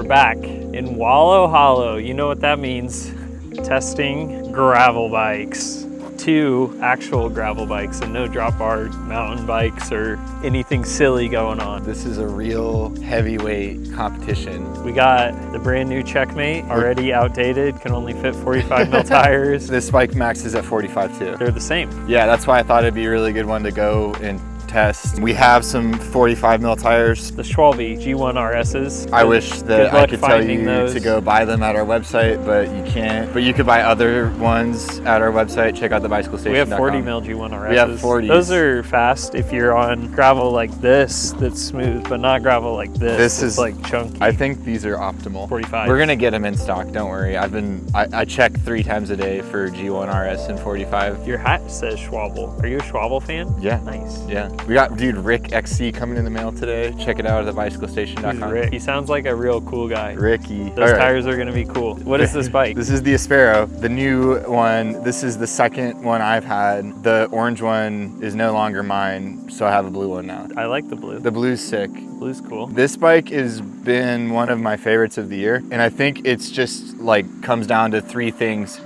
We're back in Wallow Hollow. You know what that means. Testing gravel bikes. 2 actual gravel bikes and no drop bar mountain bikes or anything silly going on. This is a real heavyweight competition. We got the brand new Checkmate, already outdated, can only fit 45 mil tires. This bike maxes at 45 too. They're the same. Yeah, that's why I thought it'd be a really good one to go and test. We have some 45 mil tires. The Schwalbe G1 RSs. I wish that I could tell you those. to go buy them at our website, but you can't. But you could buy other ones at our website. Check out thebicyclestation.com. We have 40 mil G1 RSs. We have 40s. Those are fast if you're on gravel like this that's smooth, but not gravel like this. This is like chunky. I think these are optimal. 45. We're gonna get them in stock. Don't worry. I check 3 times a day for G1 RS and 45. Your hat says Schwalbe. Are you a Schwalbe fan? Yeah. Nice. Yeah. We got dude Rick XC coming in the mail today. Check it out at thebicyclestation.com. He's Rick. He sounds like a real cool guy. Ricky. Those tires are gonna be cool. What is this bike? This is the Aspero, the new one. This is the second one I've had. The orange one is no longer mine, so I have a blue one now. I like the blue. The blue's sick. Blue's cool. This bike has been one of my favorites of the year, and I think it's just like comes down to 3 things.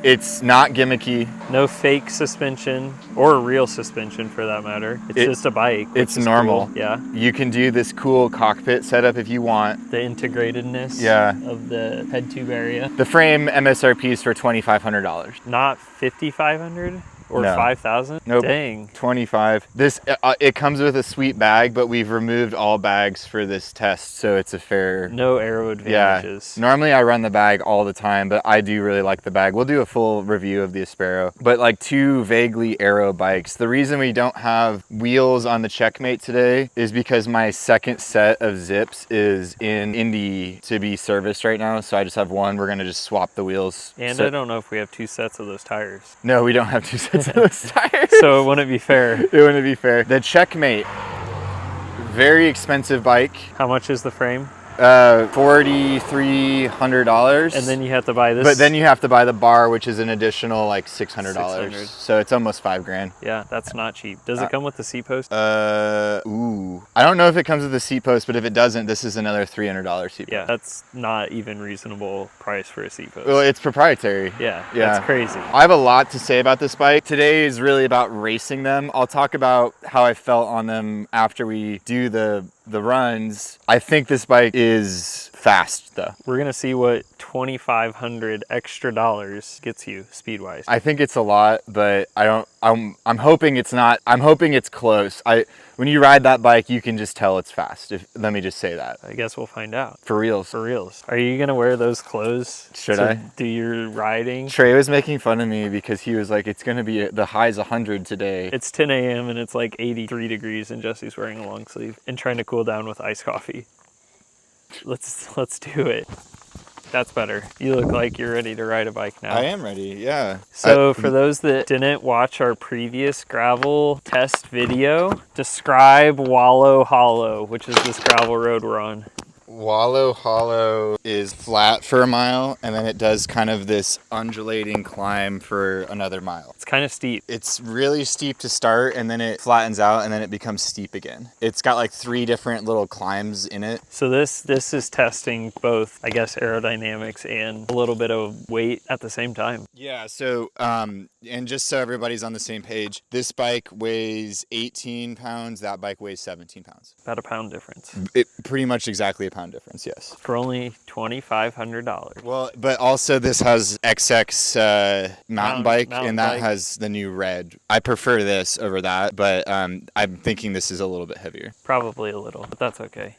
It's not gimmicky. No fake suspension or real suspension for that matter. It's just a bike. It's normal. Cool. Yeah. You can do this cool cockpit setup if you want. The integratedness of the head tube area. The frame MSRP is for $2,500. Not $5,500 or No. $5,000? Nope. Dang. 25. This it comes with a sweet bag, but we've removed all bags for this test, so it's a fair. No aero advantages. Yeah. Normally I run the bag all the time, but I do really like the bag. We'll do a full review of the Aspero. But like 2 vaguely aero bikes. The reason we don't have wheels on the Checkmate today is because my second set of zips is in Indy to be serviced right now, so I just have one. We're gonna just swap the wheels. And I don't know if we have 2 sets of those tires. No, we don't have 2 sets of those tires. So it wouldn't be fair. It wouldn't be fair. The Checkmate, very expensive bike. How much is the frame? $4,300. And then you have to buy this. But then you have to buy the bar, which is an additional like $600. $600. So it's almost $5,000. Yeah, that's not cheap. Does it come with the seat post? Ooh. I don't know if it comes with the seat post, but if it doesn't, this is another $300 seat post. Yeah, that's not even reasonable price for a seat post. Well, it's proprietary. Yeah, that's crazy. I have a lot to say about this bike. Today is really about racing them. I'll talk about how I felt on them after we do the runs. I think this bike is fast though. We're gonna see what $2,500 extra gets you speed wise. I think it's a lot, but I'm hoping it's not. I'm hoping it's close. When you ride that bike, you can just tell it's fast. Let me just say that. I guess we'll find out. For reals. For reals. Are you gonna wear those clothes? Should I? Do your riding? Trey was making fun of me because he was like, it's gonna be the high's 100 today. It's 10 a.m. and it's like 83 degrees and Jesse's wearing a long sleeve and trying to cool down with iced coffee. Let's do it. That's better. You look like you're ready to ride a bike now. I am ready, yeah. So for those that didn't watch our previous gravel test video, describe Wallow Hollow, which is this gravel road we're on. Wallow Hollow is flat for a mile, and then it does kind of this undulating climb for another mile. It's kind of steep. It's really steep to start, and then it flattens out, and then it becomes steep again. It's got like 3 different little climbs in it. So this is testing both, I guess, aerodynamics and a little bit of weight at the same time. Yeah, so, and just so everybody's on the same page, this bike weighs 18 pounds, that bike weighs 17 pounds. About a pound difference. Pretty much exactly a pound difference, yes. For only $2,500. Well, but also this has XX mountain bike, and that bike. has the new red. I prefer this over that, but I'm thinking this is a little bit heavier. Probably a little, but that's okay.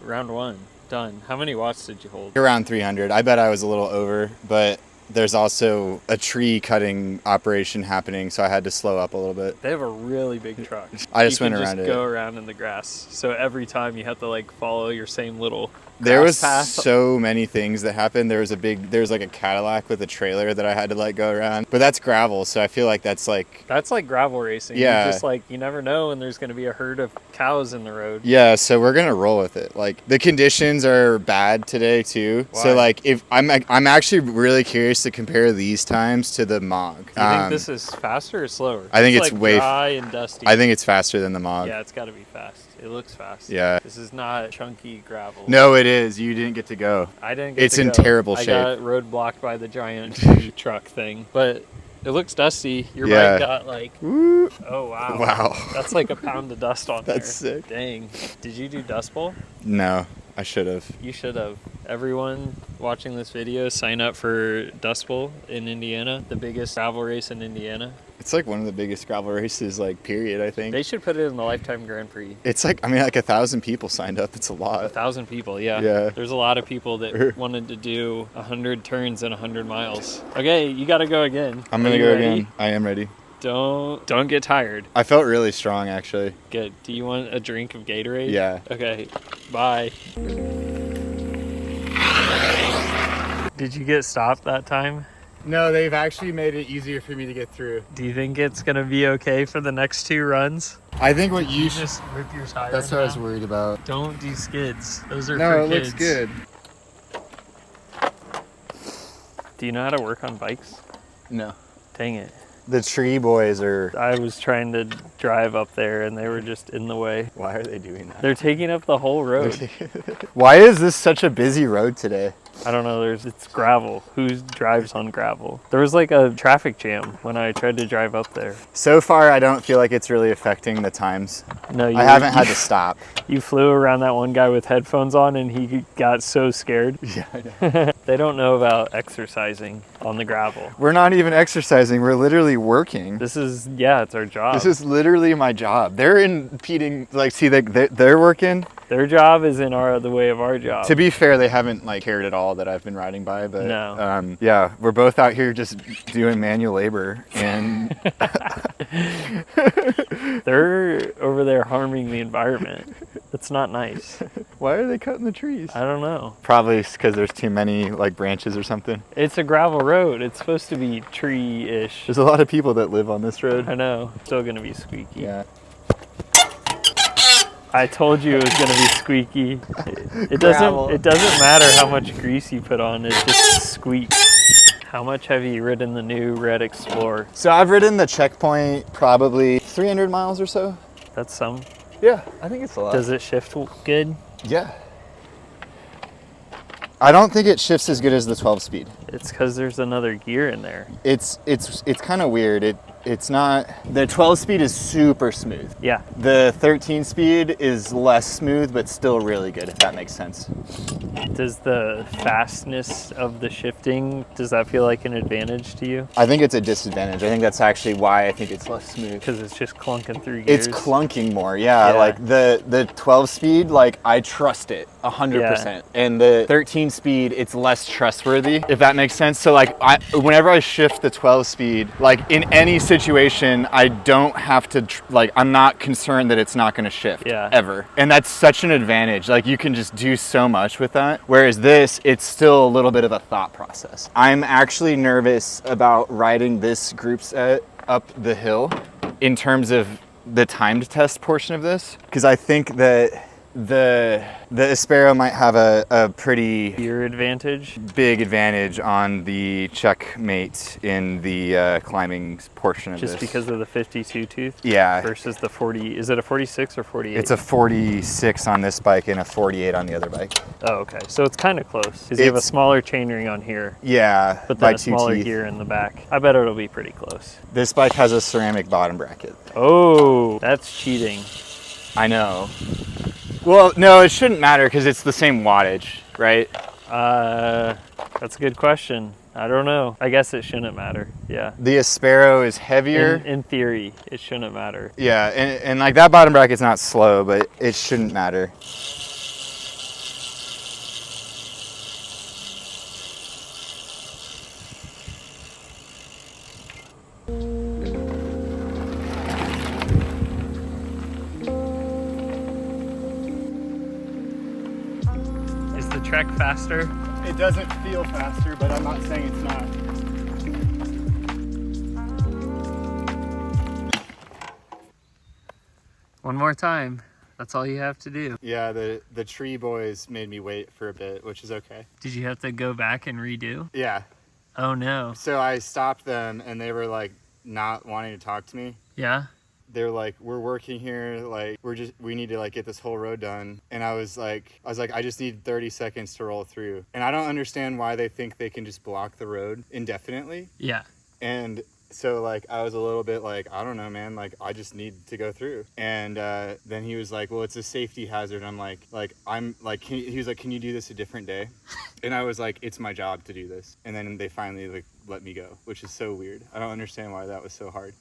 Round 1, done. How many watts did you hold? Around 300. I bet I was a little over, but there's also a tree cutting operation happening, so I had to slow up a little bit. They have a really big truck. I just went around it. You can just go around in the grass. So every time you have to like follow your same little There was path. so many things that happened. There was like a Cadillac with a trailer that I had to like go around. But that's gravel, so I feel like that's like gravel racing. Yeah. You just like, you never know when there's going to be a herd of cows in the road. yeah, so we're gonna roll with it. Like the conditions are bad today too. Why? So like if I'm actually really curious to compare these times to the Mog. Do you think this is faster or slower? I think it's like way dry and dusty. I think it's faster than the Mog. Yeah, it's got to be fast. It looks fast. Yeah. This is not chunky gravel. No, it is. You didn't get to go. I didn't get It's to in go. terrible I shape. got roadblocked by the giant tree truck thing. But it looks dusty. Your Yeah. bike got like, Woo. oh wow. Wow. That's like a pound of dust on there. That's sick. Dang. Did you do Dust Bowl? No, I should have. You should have. Everyone watching this video, sign up for Dust Bowl in Indiana, the biggest gravel race in Indiana. It's like one of the biggest gravel races, like, period, I think. They should put it in the Lifetime Grand Prix. It's like, I mean, like 1,000 people signed up. It's a lot. 1,000 people, yeah. Yeah. There's a lot of people that wanted to do 100 turns in 100 miles. Okay, you got to go again. I'm Are going to you go ready? again. I am ready. Don't get tired. I felt really strong, actually. Good. Do you want a drink of Gatorade? Yeah. Okay. Bye. Did you get stopped that time? No, they've actually made it easier for me to get through. Do you think it's gonna be okay for the next 2 runs? I think what you Just rip your tire. That's what I was worried about. Don't do skids. Those are No, for it kids. looks good. Do you know how to work on bikes? No. Dang it. The tree boys are... I was trying to drive up there and they were just in the way. Why are they doing that? They're taking up the whole road. Why is this such a busy road today? I don't know, it's gravel. Who drives on gravel? There was like a traffic jam when I tried to drive up there. So far, I don't feel like it's really affecting the times. No, I haven't had to stop. You flew around that one guy with headphones on and he got so scared. Yeah, I know. They don't know about exercising on the gravel. We're not even exercising. We're literally working. This is, yeah, it's our job. This is literally my job. They're impeding, like, see, they're working. Their job is in the way of our job. To be fair, they haven't like cared at all that I've been riding by, but No. yeah, we're both out here just doing manual labor, and They're over there harming the environment. That's not nice. why are they cutting the trees? I don't know. Probably because there's too many like branches or something. It's a gravel road. It's supposed to be tree-ish. There's a lot of people that live on this road. I know. Still gonna be squeaky. Yeah. I told you it was gonna be squeaky. It Gravel. doesn't matter how much grease you put on, it just squeaks. How much have you ridden the new Red Explorer? So I've ridden the Checkpoint probably 300 miles or so. That's some. Yeah, I think it's a lot. Does it shift good? Yeah. I don't think it shifts as good as the 12 speed. It's because there's another gear in there. It's kind of weird. It's not, the 12 speed is super smooth. Yeah. The 13 speed is less smooth, but still really good, if that makes sense. Does the fastness of the shifting, does that feel like an advantage to you? I think it's a disadvantage. I think that's actually why I think it's less smooth. Because it's just clunking through gears. It's clunking more, yeah. Yeah. Like the 12 speed, like I trust it 100%. Yeah. And the 13 speed, it's less trustworthy, if that makes sense. So like whenever I shift the 12 speed, like in any situation, I don't have to, I'm not concerned that it's not gonna shift, ever. And that's such an advantage. Like you can just do so much with that. Whereas this, it's still a little bit of a thought process. I'm actually nervous about riding this group set up the hill in terms of the timed test portion of this, because I think that the Aspero might have a pretty gear advantage. Big advantage on the Checkmate in the climbing portion of Just this. because of the 52 tooth? Yeah. Versus the 40, is it a 46 or 48? It's a 46 on this bike and a 48 on the other bike. Oh, okay. So it's kind of close. Because you have a smaller chainring on here. Yeah, but by then a smaller gear in the back. I bet it'll be pretty close. This bike has a ceramic bottom bracket. Oh, that's cheating. I know. Well, no, it shouldn't matter because it's the same wattage, right? That's a good question. I don't know. I guess it shouldn't matter. Yeah. The Aspero is heavier. In theory, it shouldn't matter. Yeah, and like that bottom bracket's not slow, but it shouldn't matter. Is the trek faster? It doesn't feel faster, but I'm not saying it's not. One more time. That's all you have to do. Yeah, the tree boys made me wait for a bit, which is okay. Did you have to go back and redo? Yeah. Oh no. So I stopped them and they were like not wanting to talk to me. Yeah? They're like, we're working here, like we need to like get this whole road done. And I was like, I just need 30 seconds to roll through. And I don't understand why they think they can just block the road indefinitely. Yeah. And so like I was a little bit like, I don't know, man, like I just need to go through. And then he was like, well, it's a safety hazard. I'm like I'm like, he was like, can you do this a different day? And I was like, it's my job to do this. And then they finally like let me go, which is so weird. I don't understand why that was so hard.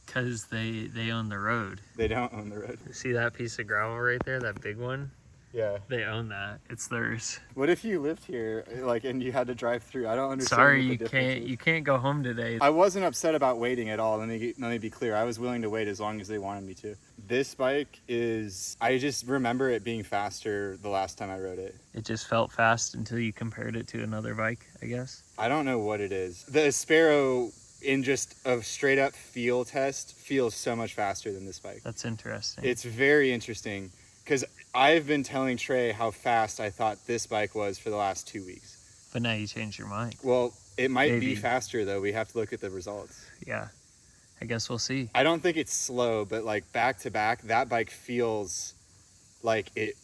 Because they own the road. They don't own the road. See that piece of gravel right there, that big one? Yeah. They own that. It's theirs. What if you lived here, like, and you had to drive through? I don't understand. Sorry, what the difference is. you can't go home today. I wasn't upset about waiting at all. Let me be clear. I was willing to wait as long as they wanted me to. This bike is, I just remember it being faster the last time I rode it. It just felt fast until you compared it to another bike, I guess. I don't know what it is. The Aspero, in just a straight up feel test, feels so much faster than this bike. That's interesting. It's very interesting because I've been telling Trey how fast I thought this bike was for the last 2 weeks. But now you changed your mind. Well, it might Maybe. be faster though. We have to look at the results. Yeah. I guess we'll see. I don't think it's slow, but like back to back, that bike feels like it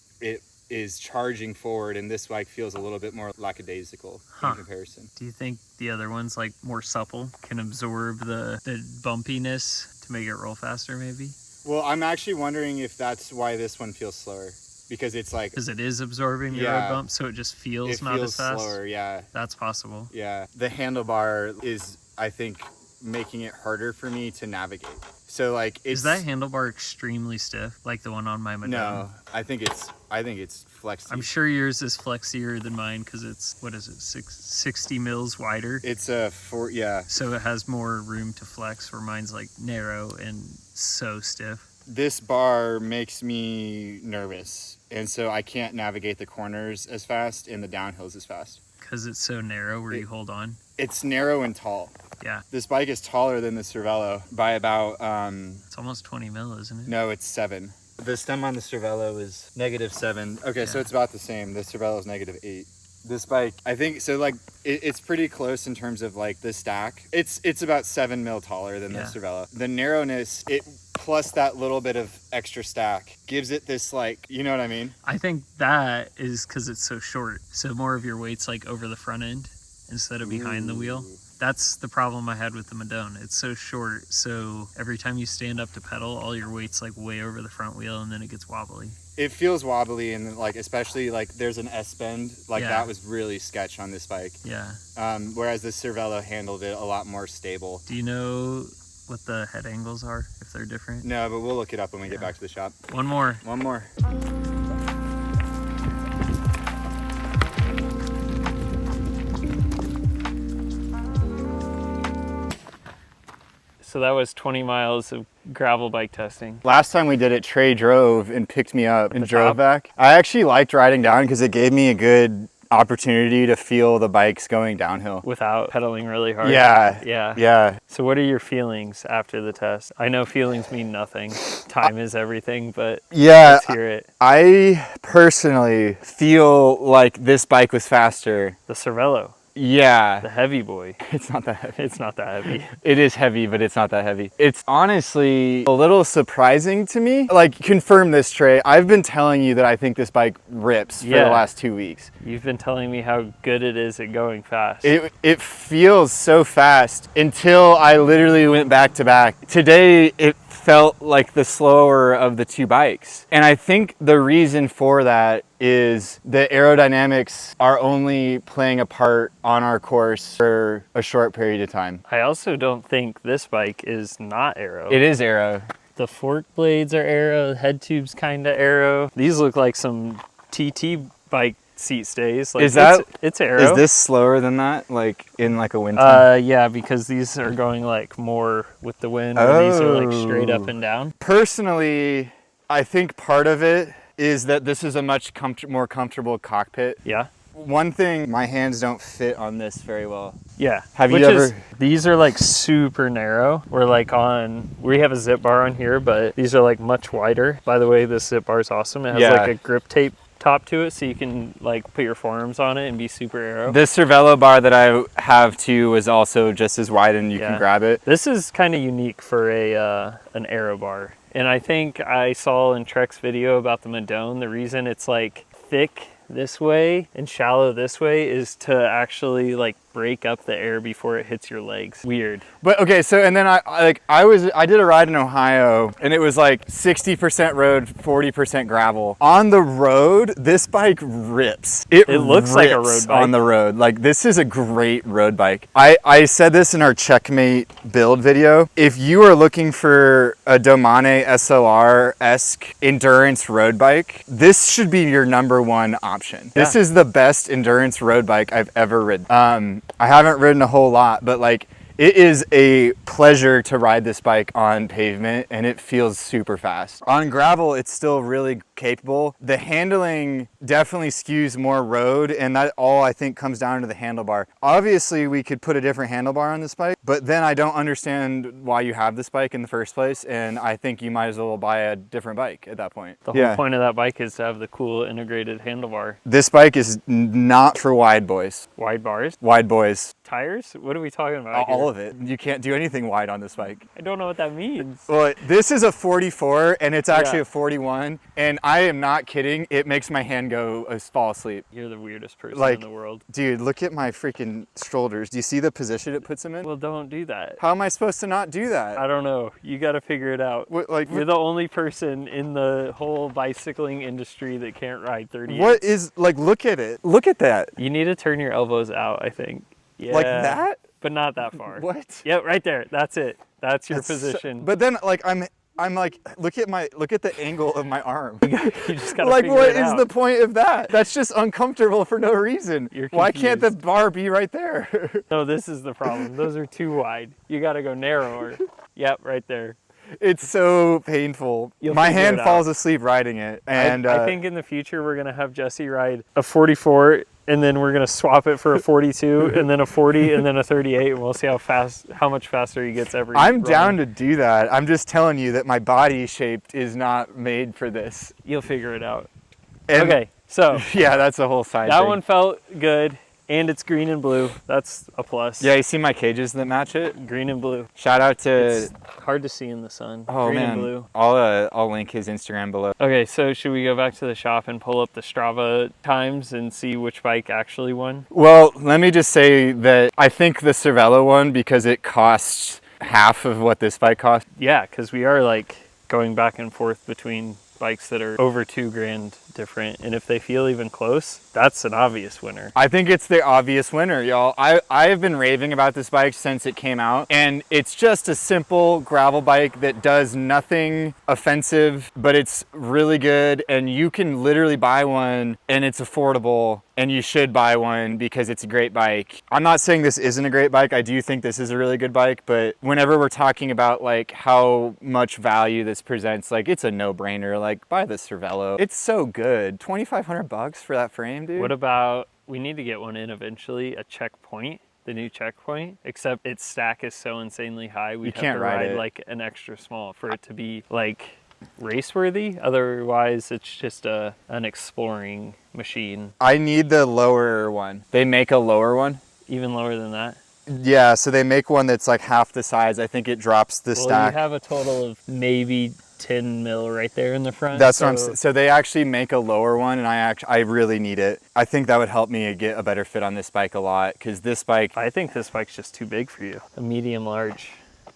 is charging forward, and this bike feels a little bit more lackadaisical in comparison. Do you think the other one's like more supple, can absorb the bumpiness to make it roll faster maybe? Well, I'm actually wondering if that's why this one feels slower, because it's like, because it is absorbing your road bump, so it just feels not as fast. Slower, yeah. That's possible. Yeah, the handlebar is, I think, making it harder for me to navigate. So like, is that handlebar extremely stiff, like the one on my Madone? No, I think it's flexy. I'm sure yours is flexier than mine because it's, what is it, 60 mils wider? It's a yeah. So it has more room to flex, where mine's like narrow and so stiff. This bar makes me nervous, and so I can't navigate the corners as fast and the downhills as fast. Because it's so narrow where you hold on? It's narrow and tall. Yeah. This bike is taller than the Cervelo by about... it's almost 20 mil, isn't it? No, it's 7. The stem on the Cervelo is -7. Okay, yeah. So it's about the same. The Cervelo is -8. This bike, I think, so like, it's pretty close in terms of like the stack. It's about 7 mil taller than the Cervelo. The narrowness, plus that little bit of extra stack gives it this, like, you know what I mean? I think that is because it's so short. So more of your weight's like over the front end instead of behind the wheel. That's the problem I had with the Madone. It's so short, so every time you stand up to pedal, all your weight's like way over the front wheel, and then it gets wobbly. It feels wobbly, and like, especially like there's an S-bend, like that was really sketch on this bike. Yeah. Whereas the Cervelo handled it a lot more stable. Do you know what the head angles are, if they're different? No, but we'll look it up when we get back to the shop. One more. One more. So that was 20 miles of gravel bike testing. Last time we did it, Trey drove and picked me up and drove back. I actually liked riding down because it gave me a good opportunity to feel the bikes going downhill. Without pedaling really hard. Yeah. So what are your feelings after the test? I know feelings mean nothing. Time is everything, but let's hear it. I personally feel like this bike was faster. The Cervelo. Yeah. The heavy boy. It's not that heavy. It's not that heavy. It is heavy, but it's not that heavy. It's honestly a little surprising to me. Like, confirm this, Trey. I've been telling you that I think this bike rips for the last 2 weeks. You've been telling me how good it is at going fast. It feels so fast until I literally went back to back. Today, it felt like the slower of the two bikes. And I think the reason for that is the aerodynamics are only playing a part on our course for a short period of time. I also don't think this bike is not aero. It is aero. The fork blades are aero, the head tube's kind of aero. These look like some TT bike seat stays. Like, it's aero. Is this slower than that, like in like a wind? Yeah, because these are going like more with the wind, and these are like straight up and down. Personally, I think part of it is that this is a much more comfortable cockpit. Yeah. One thing, my hands don't fit on this very well. Yeah. Have you ever? These are like super narrow. We have a zip bar on here, but these are like much wider. By the way, this zip bar is awesome. It has like a grip tape top to it, so you can like put your forearms on it and be super aero. This Cervelo bar that I have too is also just as wide, and you can grab it. This is kind of unique for an aero bar. And I think I saw in Trek's video about the Madone, the reason it's like thick this way and shallow this way is to actually like break up the air before it hits your legs. Weird. But okay, so and then I did a ride in Ohio, and it was like 60% road, 40% gravel. On the road, this bike rips. It looks like a road bike on the road. Like, this is a great road bike. I said this in our Checkmate build video. If you are looking for a Domane SLR-esque endurance road bike, this should be your #1 option. Yeah. This is the best endurance road bike I've ever ridden. I haven't ridden a whole lot, but like, it is a pleasure to ride this bike on pavement, and it feels super fast. On gravel, it's still really capable. The handling definitely skews more road, and that all I think comes down to the handlebar. Obviously, we could put a different handlebar on this bike, but then I don't understand why you have this bike in the first place, and I think you might as well buy a different bike at that point. The whole point of that bike is to have the cool integrated handlebar. This bike is not for wide boys. Wide bars? Wide boys. Tires? What are we talking about here? All of it. You can't do anything wide on this bike. I don't know what that means. Well, this is a 44, and it's actually a 41, and I am not kidding. It makes my hand fall asleep. You're the weirdest person in the world. Dude, look at my freaking shoulders. Do you see the position it puts them in? Well, don't do that. How am I supposed to not do that? I don't know. You got to figure it out. You're the only person in the whole bicycling industry that can't ride 38. What is, like, look at it. Look at that. You need to turn your elbows out, I think. Yeah. Like that? But not that far. What? Yep, right there. That's it. That's your position. But then, like, I'm like, look at the angle of my arm. You just gotta like, figure what it out. is the point of that? That's just uncomfortable for no reason. Why can't the bar be right there? No, this is the problem. Those are too wide. You gotta go narrower. Yep, right there. It's so painful. My hand falls asleep riding it. And I think in the future we're gonna have Jesse ride a 44, and then we're gonna swap it for a 42, and then a 40, and then a 38, and we'll see how much faster he gets every I'm run. down to do that. I'm just telling you that my body shape is not made for this. You'll figure it out. And okay, so yeah, that's a whole side that thing. one felt good. And it's green and blue. That's a plus. Yeah, you see my cages that match it? Green and blue. Shout out to... It's hard to see in the sun. Oh, green man. and blue. I'll link his Instagram below. Okay, so should we go back to the shop and pull up the Strava times and see which bike actually won? Well, let me just say that I think the Cervelo won because it costs half of what this bike cost. Yeah, because we are like going back and forth between bikes that are over $2,000 different, and if they feel even close, that's an obvious winner. I think it's the obvious winner, y'all. I have been raving about this bike since it came out, and it's just a simple gravel bike that does nothing offensive, but it's really good, and you can literally buy one, and it's affordable, and you should buy one because it's a great bike. I'm not saying this isn't a great bike. I do think this is a really good bike, but whenever we're talking about like how much value this presents, like, it's a no-brainer. Like, buy the Cervelo. It's so good. $2,500 for that frame, dude. What about, we need to get one in eventually, a Checkpoint, the new Checkpoint, except its stack is so insanely high, we have to ride like an extra small for it to be like race worthy. Otherwise, it's just an exploring machine. I need the lower one. They make a lower one. Even lower than that? Yeah, so they make one that's like half the size. I think it drops the stack. You have a total of maybe 10 mil right there in the front. That's what I'm saying. So they actually make a lower one, and I really need it. I think that would help me get a better fit on this bike a lot, because this bike... I think this bike's just too big for you. A medium large.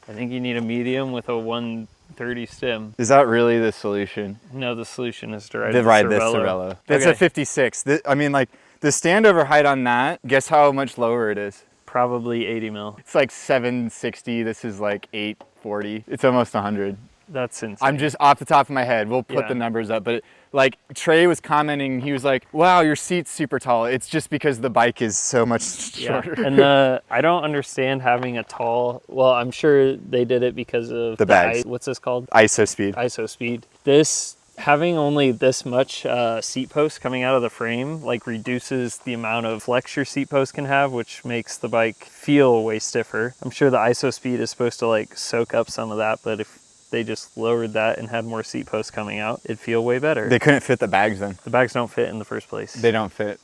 I think you need a medium with a 130 stem. Is that really the solution? No, the solution is to ride this Cervelo. That's a 56. I mean, like, the standover height on that, guess how much lower it is? Probably 80 mil. It's like 760. This is like 840. It's almost 100. That's insane. I'm just off the top of my head. We'll put the numbers up, but like Trey was commenting, he was like, wow, your seat's super tall. It's just because the bike is so much shorter. And I don't understand having a tall, well, I'm sure they did it because of the bags. What's this called? ISO speed. ISO speed. This Having only this much seat post coming out of the frame like reduces the amount of flex your seat post can have, which makes the bike feel way stiffer. I'm sure the ISO speed is supposed to like soak up some of that, but if they just lowered that and had more seat posts coming out, it'd feel way better. They couldn't fit the bags then. The bags don't fit in the first place. They don't fit.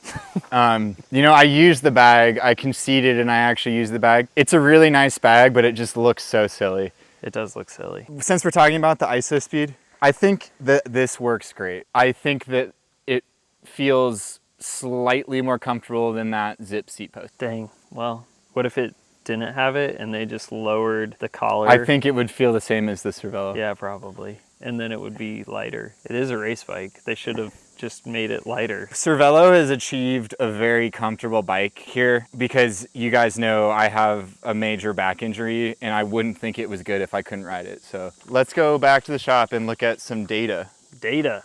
You know, I used the bag, I conceded and I actually used the bag. It's a really nice bag, but it just looks so silly. It does look silly. Since we're talking about the ISO speed, I think that this works great. I think that it feels slightly more comfortable than that zip seat post. Dang, well, what if it didn't have it and they just lowered the collar? I think it would feel the same as the Cervelo. Yeah, probably. And then it would be lighter. It is a race bike. They should have just made it lighter. Cervelo has achieved a very comfortable bike here because you guys know I have a major back injury and I wouldn't think it was good if I couldn't ride it. So let's go back to the shop and look at some data. Data.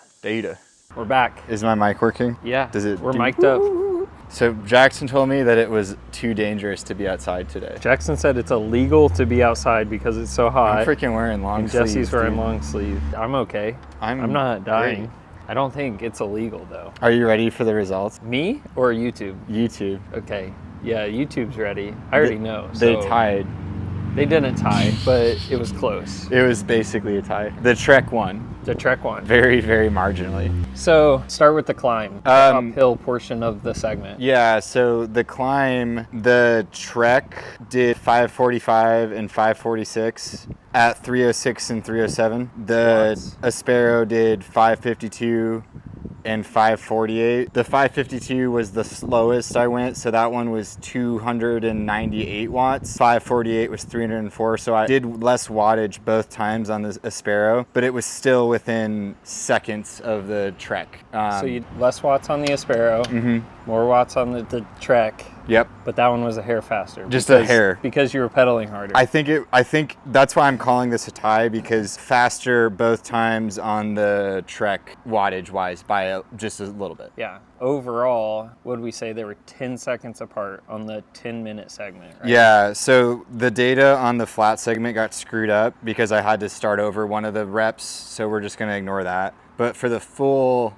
We're back. Is my mic working? Yeah, We're mic'd up. So Jackson told me that it was too dangerous to be outside today. Jackson said it's illegal to be outside because it's so hot. I'm freaking wearing long sleeves. Jesse's wearing long sleeve. I'm okay. I'm not dying. Great. I don't think it's illegal though. Are you ready for the results? Me or YouTube? YouTube. Okay. Yeah, YouTube's ready. I already know. They so tied. They didn't tie, but it was close. It was basically a tie. The Trek won. The Trek won. Very, very marginally. So start with the climb, the uphill portion of the segment. Yeah, so the climb, the Trek did 545 and 546 at 306 and 307. The Aspero did 552 and 548. The 552 was the slowest I went, so that one was 298 watts. 548 was 304, so I did less wattage both times on the Aspero, but it was still within seconds of the Trek. So you less watts on the Aspero, more watts on the Trek. Yep. But that one was a hair faster. Just a hair. Because you were pedaling harder. I think that's why I'm calling this a tie, because faster both times on the Trek wattage wise by just a little bit. Yeah. Overall, would we say they were 10 seconds apart on the 10-minute segment, right? Yeah, so the data on the flat segment got screwed up because I had to start over one of the reps, so we're just going to ignore that. But for the full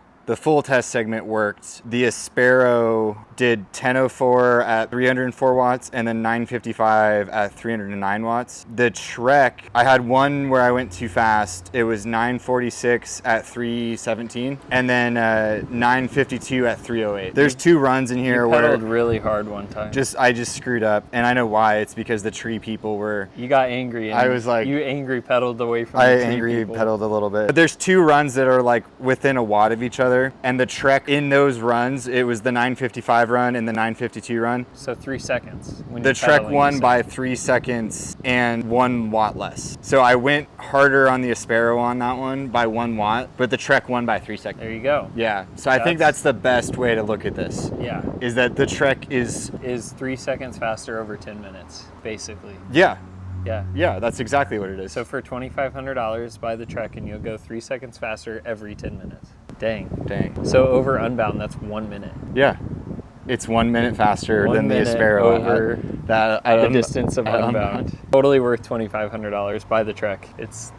test segment worked. The Aspero did 1004 at 304 watts and then 955 at 309 watts. The Trek, I had one where I went too fast. It was 946 at 317 and then 952 at 308. There's two runs in here you where pedaled really hard one time. I just screwed up, and I know why. It's because the tree people were. You got angry. And I was like, you angry pedaled away from. The tree people. Pedaled a little bit. But there's two runs that are like within a watt of each other, and the Trek in those runs, it was the 955 run and the 952 run. So 3 seconds. When the Trek won by 3 seconds and 1 watt less. So I went harder on the Aspero on that one by 1 watt, but the Trek won by 3 seconds. There you go. Yeah. So I think that's the best way to look at this. Yeah. Is that the Trek is 3 seconds faster over 10 minutes, basically. Yeah. Yeah. Yeah, that's exactly what it is. So for $2,500, buy the Trek and you'll go 3 seconds faster every 10 minutes. Dang. So over Unbound, that's 1 minute. Yeah. It's 1 minute faster 1 than the minute Aspero over the distance of Unbound. Totally worth $2,500. Buy the Trek. It's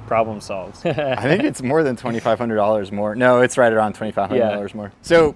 problem solved. I think it's more than $2,500 more. No, it's right around $2,500 more. So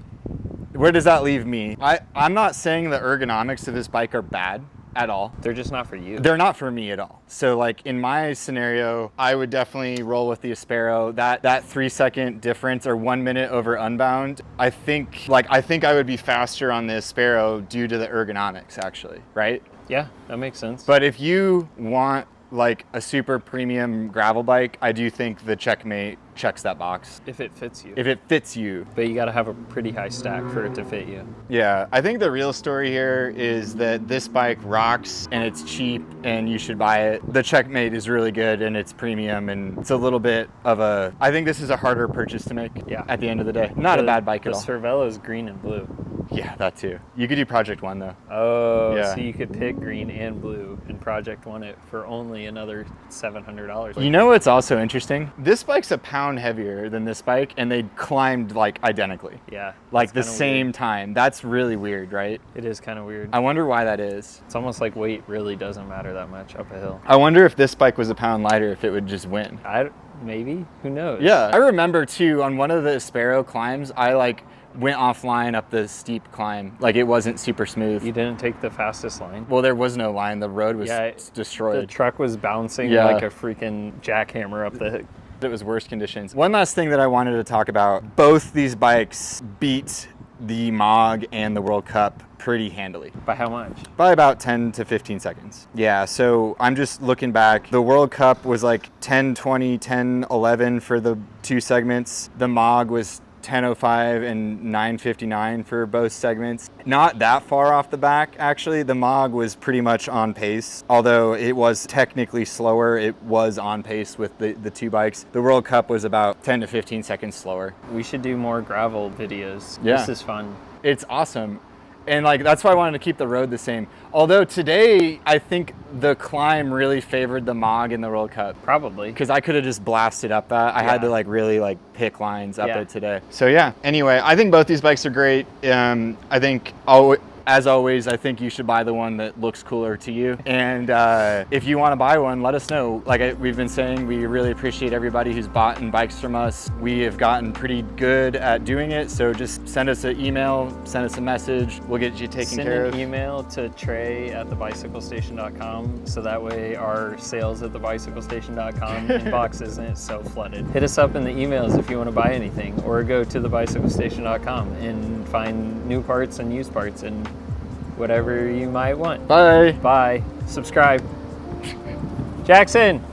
where does that leave me? I'm not saying the ergonomics of this bike are bad at all. They're just not for you. They're not for me at all. So like in my scenario, I would definitely roll with the Aspero. That 3 second difference or 1 minute over Unbound, I think I would be faster on the Aspero due to the ergonomics actually, right? Yeah, that makes sense. But if you want like a super premium gravel bike, I do think the Checkmate checks that box. If it fits you. If it fits you. But you got to have a pretty high stack for it to fit you. Yeah, I think the real story here is that this bike rocks and it's cheap and you should buy it. The Checkmate is really good and it's premium and it's a little bit of a, I think this is a harder purchase to make at the end of the day. Not a bad bike at all. The Cervelo is green and blue. Yeah, that too. You could do Project One though. Oh, yeah. So you could pick green and blue and Project One it for only another $700. You know what's also interesting? This bike's a pound heavier than this bike and they climbed like identically. Yeah. Like the same time. That's really weird, right? It is kind of weird. I wonder why that is. It's almost like weight really doesn't matter that much up a hill. I wonder if this bike was a pound lighter if it would just win. Maybe, who knows? Yeah, I remember too, on one of the Aspero climbs, I like went offline up the steep climb. Like it wasn't super smooth. You didn't take the fastest line? Well, there was no line. The road was destroyed. The truck was bouncing like a freaking jackhammer up the... It was worse conditions. One last thing that I wanted to talk about, both these bikes beat the MOG and the World Cup pretty handily. By how much? By about 10 to 15 seconds. Yeah, so I'm just looking back. The World Cup was like 10:20, 10:11 for the 2 segments. The MOG was 10:05 and 9:59 for both segments. Not that far off the back, actually. The MOG was pretty much on pace. Although it was technically slower, it was on pace with the 2 bikes. The World Cup was about 10 to 15 seconds slower. We should do more gravel videos. Yeah. This is fun. It's awesome. And like, that's why I wanted to keep the road the same. Although today, I think the climb really favored the MOG in the World Cup. Probably. Because I could have just blasted up that. I had to like really like pick lines up it today. So yeah, anyway, I think both these bikes are great. I think as always, I think you should buy the one that looks cooler to you. And if you want to buy one, let us know. Like we've been saying, we really appreciate everybody who's bought bikes from us. We have gotten pretty good at doing it. So just send us an email, send us a message. We'll get you taken care of. Send an email to trey@thebicyclestation.com so that way our sales at thebicyclestation.com inbox isn't so flooded. Hit us up in the emails if you want to buy anything, or go to thebicyclestation.com and find new parts and used parts and whatever you might want. Bye. Bye. Subscribe. Jackson.